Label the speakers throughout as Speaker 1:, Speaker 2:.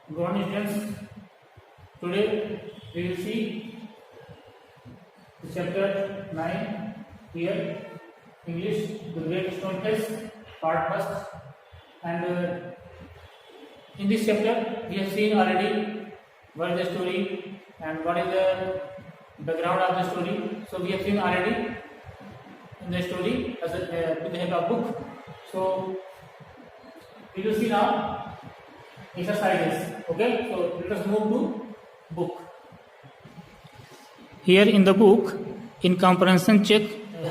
Speaker 1: Good morning, students. Today we will see chapter 9 here, English, the Great Stone Face, part first. And in this chapter, we have seen already what is the story and what is the background of the story. So we have seen already in the story as with the help of book. So we will see now exercises. Okay, so let us move to book. Here in the book, in comprehension check,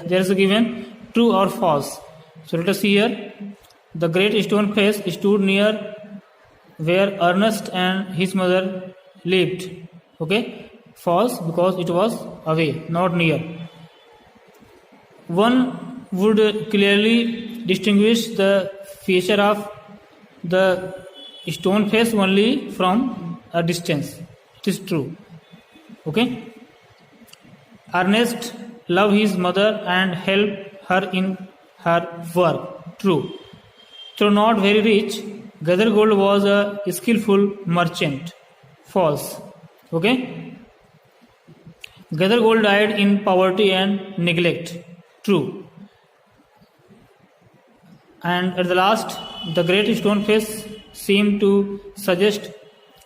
Speaker 1: there is given true or false. So let us see here. The great stone face stood near where Ernest and his mother lived. Okay, false because it was away, not near. One would clearly distinguish the feature of the stone face only from a distance. It is true. Okay. Ernest loved his mother and helped her in her work. True. Though not very rich, Gathergold was a skillful merchant. False. Okay. Gathergold died in poverty and neglect. True. And at the last, the great stone face seemed to suggest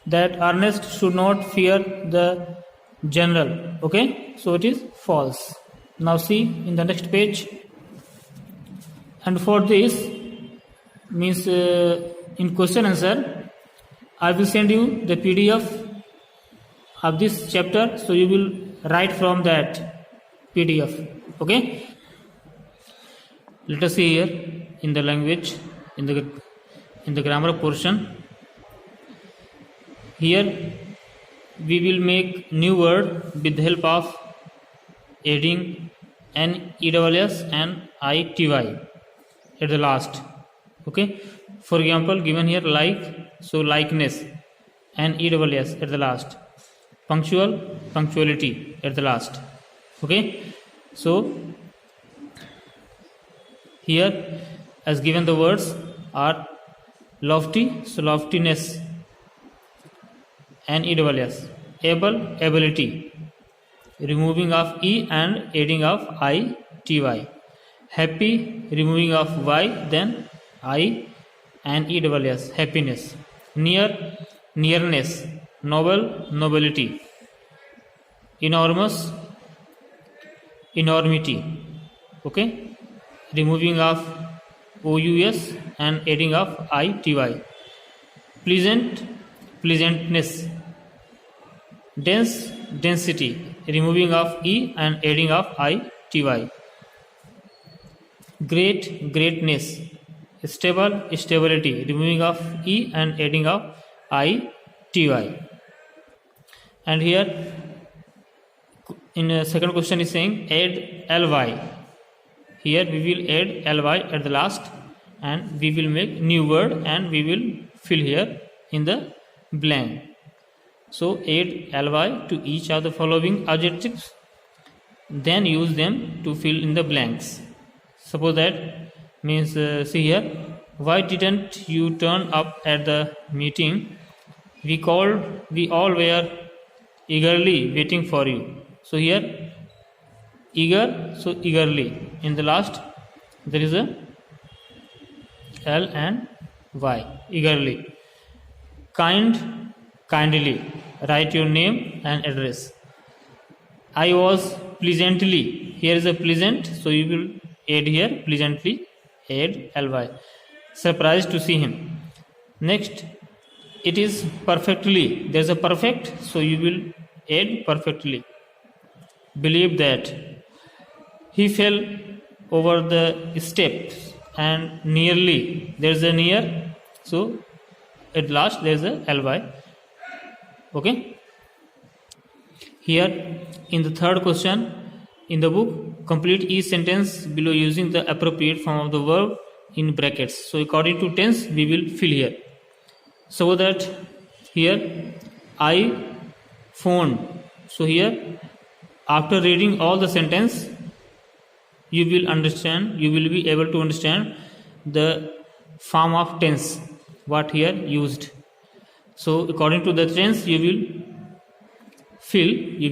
Speaker 1: that Ernest should not fear the general. Okay, so it is false. Now see in the next page. And for this means in question answer, I will send you the PDF of this chapter, so you will write from that PDF. Okay. Let us see here in the language, in the grammar portion. Here we will make new word with the help of adding NEWS and ITY at the last. Okay. For example, given here like, so likeness, NEWS at the last. Punctual, punctuality at the last. Okay. So here as given the words are lofty, so loftiness, NEWS, able, ability, removing of E and adding of ITY, happy, removing of Y, then I and EWS, happiness, near, nearness, noble, nobility, enormous, enormity, okay, removing of OUS and adding of ITY, pleasant, pleasantness, dense, density, removing of E and adding of ITY, great, greatness, stable, stability, removing of E and adding of ITY. And here in a second question is saying add ly. Here we will add ly at the last and we will make new word and we will fill here in the blank. So add ly to each of the following adjectives, then use them to fill in the blanks. Suppose that means see here, why didn't you turn up at the meeting? We all were eagerly waiting for you. So here eager, so eagerly. In the last there is a L and Y, eagerly. Kind, kindly. Write your name and address. I was pleasantly. Here is a pleasant, so you will add here pleasantly, add ly. Surprised to see him. Next, it is perfectly. There is a perfect, so you will add perfectly. Believe that. He fell over the steps and nearly. There is a near, so at last there is a ly. Okay. Here in the third question in the book, complete each sentence below using the appropriate form of the verb in brackets. So according to tense we will fill here. So that here I phoned. So here after reading all the sentence you will be able to understand the form of tense what here used. So according to the tense, you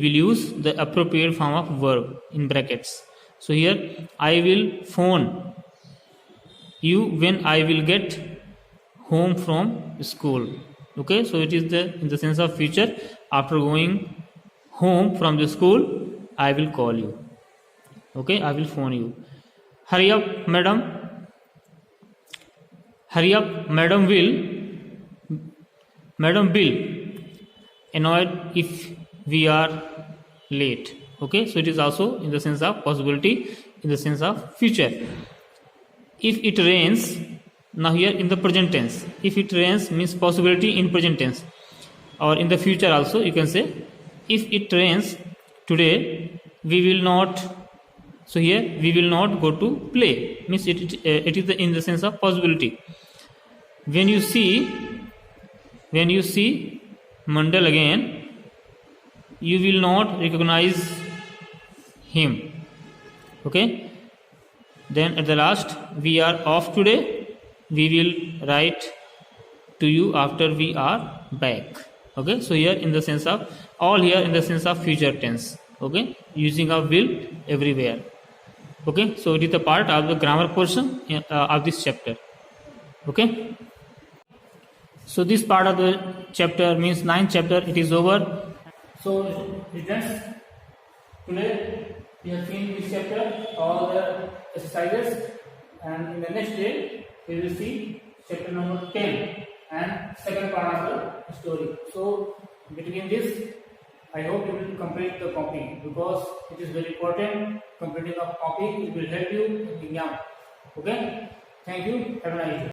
Speaker 1: will use the appropriate form of verb in brackets. So here, I will phone you when I will get home from school. Okay, so it is in the sense of future. After going home from the school, I will call you. Okay, I will phone you. Hurry up, madam. Hurry up, madam will annoyed if we are late. Okay, so it is also in the sense of possibility, in the sense of future. If it rains, now here in the present tense, if it rains means possibility in present tense, or in the future also you can say, if it rains today, we will not. So here, we will not go to play means it is in the sense of possibility. When you see Mandal again, you will not recognize him. Okay, then at the last, we are off today, we will write to you after we are back. Okay, so here in the sense of, all here in the sense of future tense. Okay, using of will everywhere. Okay, so it is the part of the grammar portion of this chapter. Okay, so this part of the chapter means 9th chapter, it is over. So students, today we have seen this chapter, all the exercises, and in the next day we will see chapter number 10 and second part of the story. So between this, I hope you will complete the copy, because it is very important. Completing of copy, it will help you in the exam. Okay, thank you, have a nice day.